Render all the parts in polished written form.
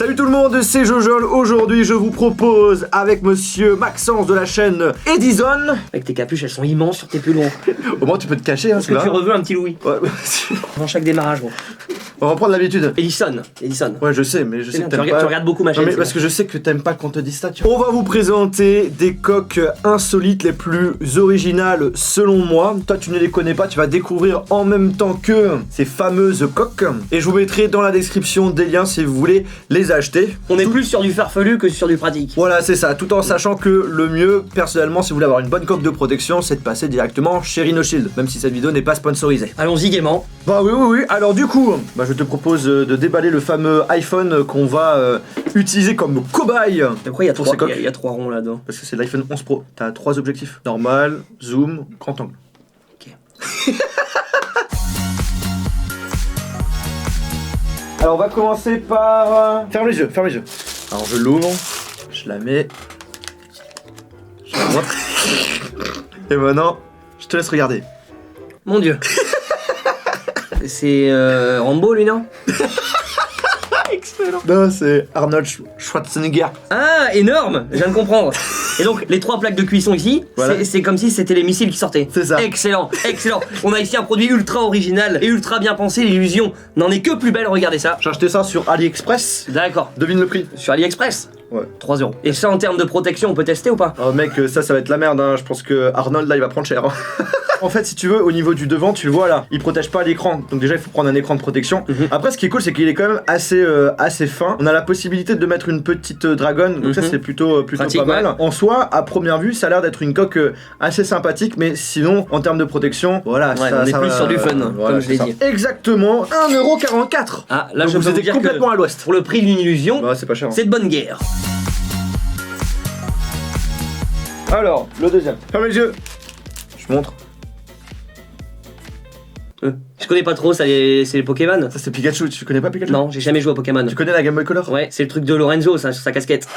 Salut tout le monde, c'est Jojol. Aujourd'hui, je vous propose avec monsieur Maxence de la chaîne Edison. Avec tes capuches, elles sont immenses sur tes pulons. Au moins, tu peux te cacher, hein, Est-ce que tu reveux un petit Louis Ouais. avant chaque démarrage, gros. On va reprendre l'habitude. Edison. Ouais, je sais, mais je sais que Tu t'aimes pas. tu regardes beaucoup ma chaîne. Non, mais parce que je sais que t'aimes pas qu'on te dise ça, tu vois. On va vous présenter des coques insolites les plus originales selon moi. Toi, tu ne les connais pas, tu vas découvrir en même temps que ces fameuses coques. Et je vous mettrai dans la description des liens si vous voulez les acheter. On est plus sur du farfelu que sur du pratique. Voilà, c'est ça, tout en sachant que le mieux, personnellement, si vous voulez avoir une bonne coque de protection, c'est de passer directement chez Rhinoshield, même si cette vidéo n'est pas sponsorisée. Allons-y gaiement. Bah oui, alors du coup, je te propose de déballer le fameux iPhone qu'on va utiliser comme cobaye. Pourquoi il y a pour trois, ces coques. il y a trois ronds là-dedans? Parce que c'est l'iPhone 11 Pro, t'as 3 objectifs, normal, zoom, grand angle. Ok. Alors on va commencer par... Ferme les yeux. Alors je l'ouvre, je la mets, je la montre. Et maintenant, je te laisse regarder. Mon dieu. C'est Rambo lui, non? Excellent. Non, c'est Arnold Schwarzenegger. Ah, énorme. Je viens de comprendre. Et donc les trois plaques de cuisson ici, Voilà. c'est comme si c'était les missiles qui sortaient. C'est ça. Excellent. On a ici un produit ultra original et ultra bien pensé. L'illusion n'en est que plus belle. Regardez ça. J'ai acheté ça sur AliExpress. D'accord. Devine le prix. Sur AliExpress. Ouais. 3 €. Et ça en termes de protection, on peut tester ou pas? Oh mec, ça va être la merde, hein. Je pense que Arnold là il va prendre cher. Hein. En fait, si tu veux, au niveau du devant, tu le vois là, il protège pas l'écran. Donc déjà, il faut prendre un écran de protection. Après, ce qui est cool, c'est qu'il est quand même assez fin. On a la possibilité de mettre une petite dragonne, donc ça c'est plutôt Pratique, pas mal. ouais. En soi, à première vue, ça a l'air d'être une coque assez sympathique, mais sinon, en termes de protection, voilà, Ouais, ça, on est ça plus va, sur du fun, voilà, comme je l'ai c'est dit. ça. Exactement, 1,44 €. Ah, là Donc je vous peux vous êtes dire complètement que à l'ouest. pour le prix d'une illusion, Bah, c'est pas cher. Hein. c'est de bonne guerre. Alors, le deuxième. Ferme les yeux. Je montre. Je connais pas trop, ça c'est les Pokémon. Ça c'est Pikachu, tu connais pas Pikachu? Non, j'ai jamais joué à Pokémon. Tu connais la Game Boy Color? Ouais, c'est le truc de Lorenzo, ça, sur sa casquette.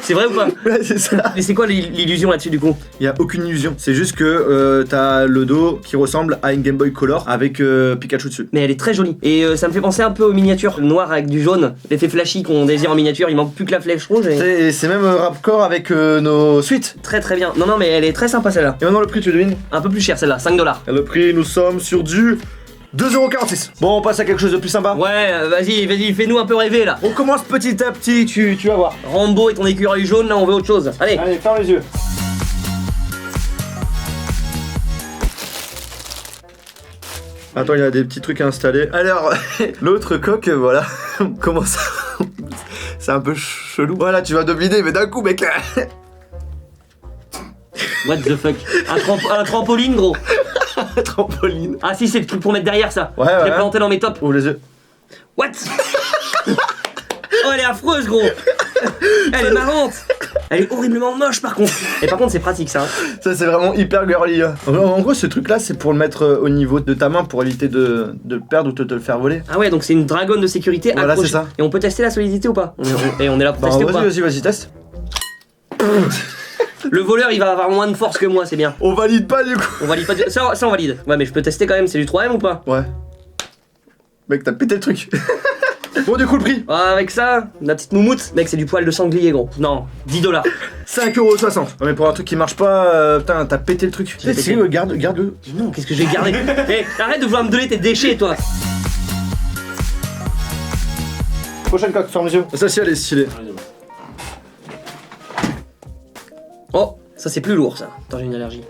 C'est vrai ou pas? Ouais, c'est ça. Mais c'est quoi l'illusion là-dessus du coup? Il y a aucune illusion. C'est juste que t'as le dos qui ressemble à une Game Boy Color avec Pikachu dessus. Mais elle est très jolie. Et ça me fait penser un peu aux miniatures. Le noir avec du jaune, l'effet flashy qu'on désire en miniature, il manque plus que la flèche rouge. Et... C'est même raccord avec nos suites. Très très bien. Non, mais elle est très sympa celle-là. Et maintenant le prix, tu devines? Un peu plus cher celle-là, 5 $. Et le prix, nous sommes sur du 2,46 €. Bon, on passe à quelque chose de plus sympa. Ouais, vas-y, fais-nous un peu rêver là. On commence petit à petit, tu vas voir. Rambo et ton écureuil jaune, là on veut autre chose. Allez. Allez, ferme les yeux. Attends, il y a des petits trucs à installer. Alors, l'autre coque, voilà. Comment ça? C'est un peu chelou. Voilà, tu vas deviner, mais d'un coup, mec. What the fuck? Un trampoline gros. Trampoline. Ah si, c'est le truc pour mettre derrière ça. Ouais, Je l'ai ouais. planté dans mes tops. Ouvre les yeux. What? Oh, elle est affreuse, gros. Elle est marrante. Elle est horriblement moche, par contre. Et par contre, c'est pratique, ça. Ça, c'est vraiment hyper girly. En gros, ce truc-là, c'est pour le mettre au niveau de ta main pour éviter de le perdre ou de te le faire voler. Ah ouais, donc c'est une dragonne de sécurité Voilà, accrochée. c'est ça. Et on peut tester la solidité ou pas? Et on est là pour Bah, tester ou pas? vas-y, teste. Le voleur, il va avoir moins de force que moi, c'est bien. On valide pas du coup. On valide pas ça, on valide. Ouais, mais je peux tester quand même, c'est du 3M ou pas? Ouais. Mec, t'as pété le truc. Bon, du coup, le prix Ah, avec ça, la petite moumoute, mec, c'est du poil de sanglier, gros. Non, 10 $. 5,60 €. Non, mais pour un truc qui marche pas, putain, t'as pété le truc. J'ai pété. Si, garde-le. Non, qu'est-ce que j'ai gardé? Hé, arrête de vouloir me donner tes déchets, toi. Prochaine coque, ferme les yeux. Ça, si, elle est stylée. Oh, ça c'est plus lourd, ça. Attends, j'ai une allergie.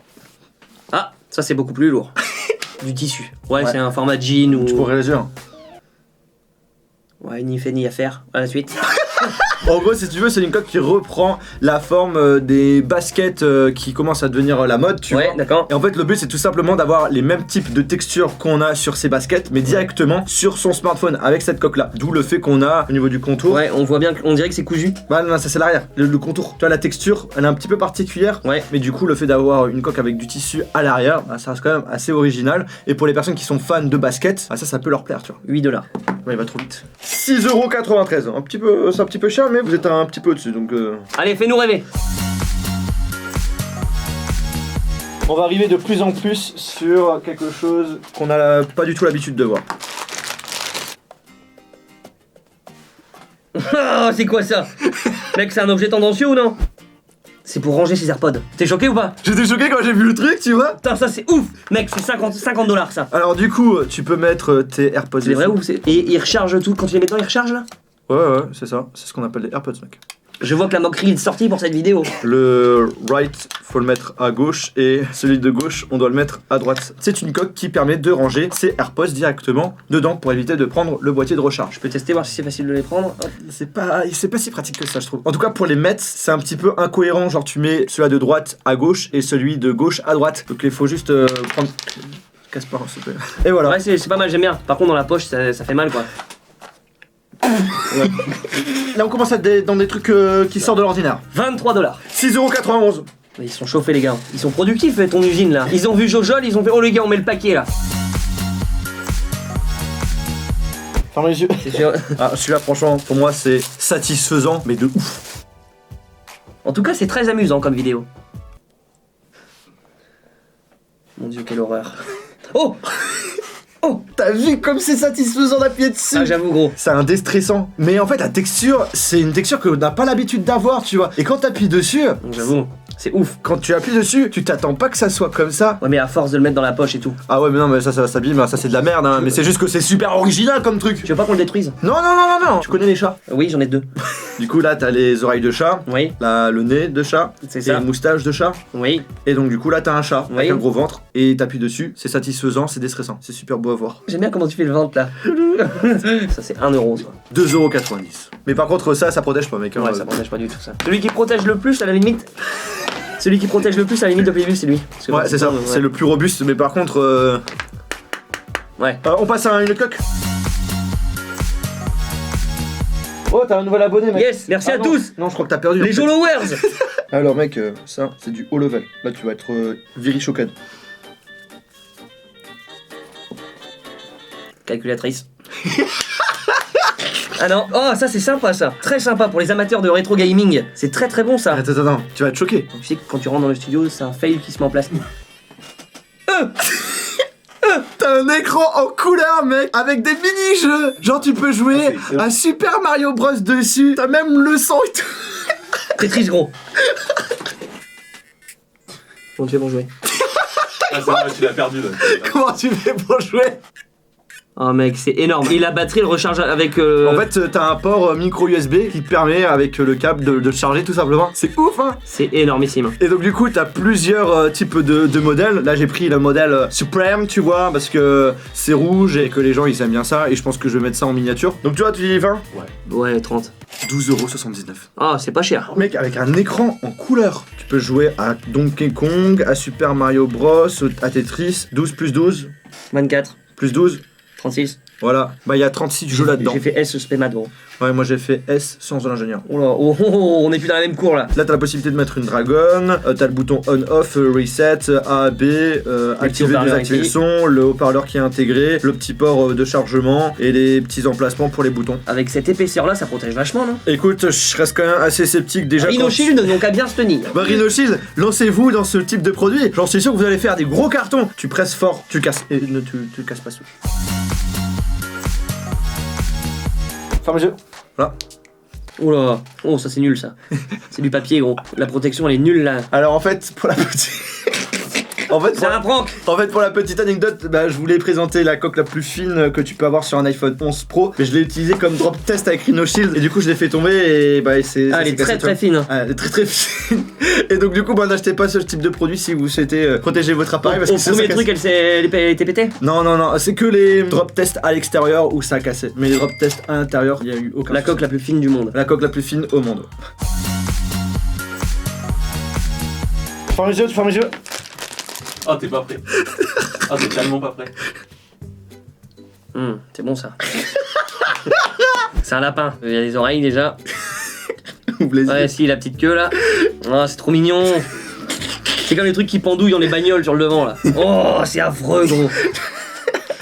Ah, ça c'est beaucoup plus lourd. Du tissu. Ouais, c'est un format jean ou... Tu pourrais les yeux. Hein. Ouais, ni fait ni à faire. À la suite. En gros, si tu veux, c'est une coque qui reprend la forme des baskets qui commencent à devenir la mode, tu vois. Ouais, d'accord. Et en fait, le but, c'est tout simplement d'avoir les mêmes types de textures qu'on a sur ces baskets, mais directement sur son smartphone avec cette coque-là. D'où le fait qu'on a au niveau du contour. Ouais, on voit bien, on dirait que c'est cousu. Bah non, ça c'est l'arrière, le contour. Tu vois, la texture, elle est un petit peu particulière. Ouais. Mais du coup, le fait d'avoir une coque avec du tissu à l'arrière, bah, ça reste quand même assez original. Et pour les personnes qui sont fans de basket, bah, ça peut leur plaire, tu vois. 8 $. Ouais, il va trop vite. 6,93 €. C'est un petit peu cher, mais vous êtes un petit peu au-dessus, donc... Allez, fais-nous rêver. On va arriver de plus en plus sur quelque chose qu'on n'a pas du tout l'habitude de voir. Oh, c'est quoi ça? Mec, c'est un objet tendancieux ou non? C'est pour ranger ses AirPods. T'es choqué ou pas? J'étais choqué quand j'ai vu le truc, tu vois. Putain, ça c'est ouf. Mec, c'est 50 $ ça. Alors du coup, tu peux mettre tes AirPods. C'est vrai ou c'est... Et il recharge tout, quand tu les mets dedans, il recharge là? Ouais, c'est ça. C'est ce qu'on appelle les AirPods, mec. Je vois que la moquerie est sortie pour cette vidéo. Le right, faut le mettre à gauche et celui de gauche, on doit le mettre à droite. C'est une coque qui permet de ranger ses AirPods directement dedans pour éviter de prendre le boîtier de recharge. Je peux tester, voir si c'est facile de les prendre. Hop. C'est pas si pratique que ça, je trouve. En tout cas, pour les mettre, c'est un petit peu incohérent. Genre, tu mets celui de droite à gauche et celui de gauche à droite. Donc, il faut juste prendre. Casse pas, s'il te plaît. Et voilà. Ouais, c'est pas mal, j'aime bien. Par contre, dans la poche, ça fait mal quoi. Ouais. Là, on commence à être dans des trucs qui sortent de l'ordinaire. 23 $. 6,91 €. Ils sont chauffés, les gars. Ils sont productifs, ton usine là. Ils ont vu Jojol, ils ont fait oh les gars, on met le paquet là. Ferme les yeux. C'est sûr. Ah, celui-là, franchement, pour moi, c'est satisfaisant, mais de ouf. En tout cas, c'est très amusant comme vidéo. Mon dieu, quelle horreur. Oh! Oh! T'as vu comme c'est satisfaisant d'appuyer dessus? Ah, j'avoue, gros. C'est un déstressant. Mais en fait, la texture, c'est une texture que n'a pas l'habitude d'avoir, tu vois. Et quand t'appuies dessus, J'avoue, c'est ouf. quand tu appuies dessus, tu t'attends pas que ça soit comme ça. Ouais, mais à force de le mettre dans la poche et tout. Ah ouais, mais non, mais ça s'abîme, ça c'est de la merde, hein. Mais c'est juste que c'est super original comme truc. Tu veux pas qu'on le détruise? Non. Tu connais les chats? Oui, j'en ai 2. Du coup, là, t'as les oreilles de chat. Oui, Là, le nez de chat. c'est Et ça. les moustaches de chat. Oui. Et donc, du coup, là, t'as un chat Oui. avec un gros ventre. Et t'appuies dessus, c'est satisfaisant, c'est déstressant. C'est super beau à voir. J'aime bien comment tu fais le ventre là. Ça, c'est 1 €, ça. 2,90 €. Mais par contre, ça protège pas, mec. Hein. Ouais, ça protège pas du tout ça. Celui qui protège le plus, à la limite. Celui qui protège le plus, à la limite de Playview, c'est lui. Parce que Ouais, c'est ça. ouais. C'est le plus robuste. Mais par contre, Ouais. on passe à une coque. Oh, t'as un nouvel abonné, mec. Yes, merci à non. tous. Non, je crois que t'as perdu. en Les fait. followers. Alors, mec, ça, c'est du haut level. Là, tu vas être very choqué. Calculatrice. Ah non, oh ça c'est sympa ça, très sympa pour les amateurs de rétro gaming, c'est très très bon ça. Attends, tu vas être choqué. Tu sais que quand tu rentres dans le studio, c'est un fail qui se met en place. T'as un écran en couleur, mec, avec des mini-jeux. Genre, tu peux jouer à Super Mario Bros dessus. T'as même le son et tout. C'est triste gros. Bon, tu fais pour jouer. Ah, ça va, tu l'as perdu là. Comment tu fais pour jouer? Oh mec, c'est énorme. Et la batterie, elle recharge avec... En fait, t'as un port micro USB qui te permet, avec le câble, de charger tout simplement. C'est ouf, hein. C'est énormissime. Et donc du coup t'as plusieurs types de modèles. Là j'ai pris le modèle Supreme, tu vois, parce que c'est rouge et que les gens ils aiment bien ça. Et je pense que je vais mettre ça en miniature. Donc tu vois, tu dis 20. Ouais, 30. 12,79 €. Ah, c'est pas cher. Mec, avec un écran en couleur, tu peux jouer à Donkey Kong, à Super Mario Bros, à Tetris. 12 plus 12 24, plus 12. 36. Voilà, bah il y a 36 jeux là-dedans. J'ai fait S spémat gros. Ouais, moi j'ai fait S sciences de l'ingénieur. Oh là, on est plus dans la même cour là. Là, t'as la possibilité de mettre une dragonne, t'as le bouton on-off, reset, A, B, activer, haut-parleurs désactiver le ici. son, le haut-parleur qui est intégré, le petit port de chargement et les petits emplacements pour les boutons. Avec cette épaisseur là, ça protège vachement, non? Écoute, je reste quand même assez sceptique déjà. Rhino quand- Shield, donc à bien se tenir. Bah, Rhino Shield, lancez-vous dans ce type de produit. J'en suis sûr que vous allez faire des gros cartons. Tu presses fort, tu casses. Et ne tu casses pas sous. Ferme les yeux. Voilà. Oula, oh ça c'est nul ça. C'est du papier gros. La protection elle est nulle là. Alors en fait, pour la petite. C'est un prank. Pour la petite anecdote, bah, je voulais présenter la coque la plus fine que tu peux avoir sur un iPhone 11 Pro, mais je l'ai utilisé comme drop test avec Rhino Shield et du coup je l'ai fait tomber et bah c'est. Ah, elle est très très fine. Ah, elle est très très fine. Et donc du coup, bah, n'achetez pas ce type de produit si vous souhaitez protéger votre appareil parce Au que ça premier casse. truc, elle était pétée. Non, c'est que les drop tests à l'extérieur où ça a cassé. Mais les drop tests à l'intérieur, il y a eu aucun. La souci. coque la plus fine du monde. La coque la plus fine au monde. Ferme les yeux, tu fermes les yeux. Ah, t'es pas prêt. Ah, t'es tellement pas prêt. C'est bon ça. C'est un lapin. Il y a les oreilles déjà. Ouvre les Ouais, yeux. si, la petite queue là. Oh, c'est trop mignon. C'est comme les trucs qui pendouillent dans les bagnoles sur le devant là. Oh, c'est affreux gros.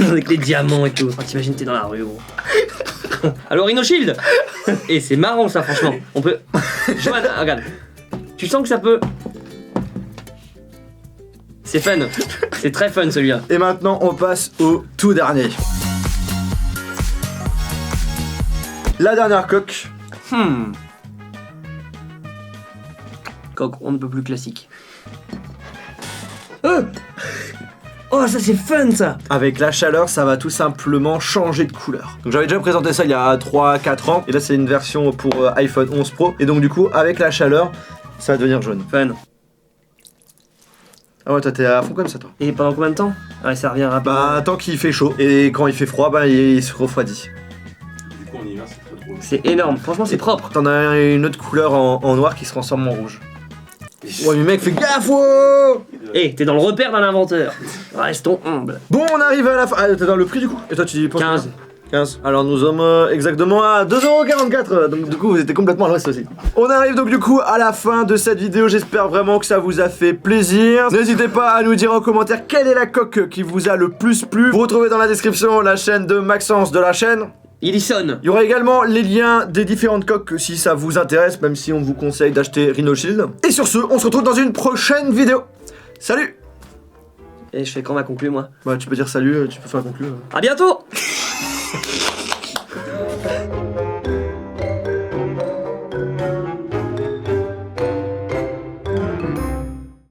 Avec les diamants et tout. Oh, t'imagines, t'es dans la rue gros. Alors, Rhino Shield. Et c'est marrant ça, franchement. On peut. Joanne, regarde. Tu sens que ça peut. C'est fun. C'est très fun celui-là. Et maintenant, on passe au tout dernier. La dernière coque, Coque, on ne peut plus classique. Oh, ça c'est fun ça. Avec la chaleur, ça va tout simplement changer de couleur. Donc j'avais déjà présenté ça il y a 3-4 ans, et là c'est une version pour iPhone 11 Pro, et donc du coup, avec la chaleur, ça va devenir jaune. Fun. Ah ouais, toi t'es à fond comme ça, toi. Et pendant combien de temps? Ouais, ça revient rapidement. Bah, tant qu'il fait chaud, et quand il fait froid, bah il se refroidit. Du coup, en hiver, c'est très drôle. C'est énorme, franchement c'est propre. T'en as une autre couleur en noir qui se transforme en rouge. Ouais, mais mec, fais gaffe, oh. Eh, t'es dans le repère d'un inventeur. Restons humbles. Bon, on arrive à la fin. Ah, t'es dans le prix du coup? Et toi, tu dis pas 15. 15. Alors nous sommes exactement à 2,44€. Donc du coup vous étiez complètement à l'ouest aussi. On arrive donc du coup à la fin de cette vidéo. J'espère vraiment que ça vous a fait plaisir. N'hésitez pas à nous dire en commentaire quelle est la coque qui vous a le plus plu. Vous retrouvez dans la description la chaîne de Maxence de la chaîne. Il y sonne. Il y aura également les liens des différentes coques si ça vous intéresse, même si on vous conseille d'acheter Rhino Shield. Et sur ce, on se retrouve dans une prochaine vidéo. Salut! Et je fais quand ma conclue moi? Bah tu peux dire salut, tu peux faire conclure. À bientôt.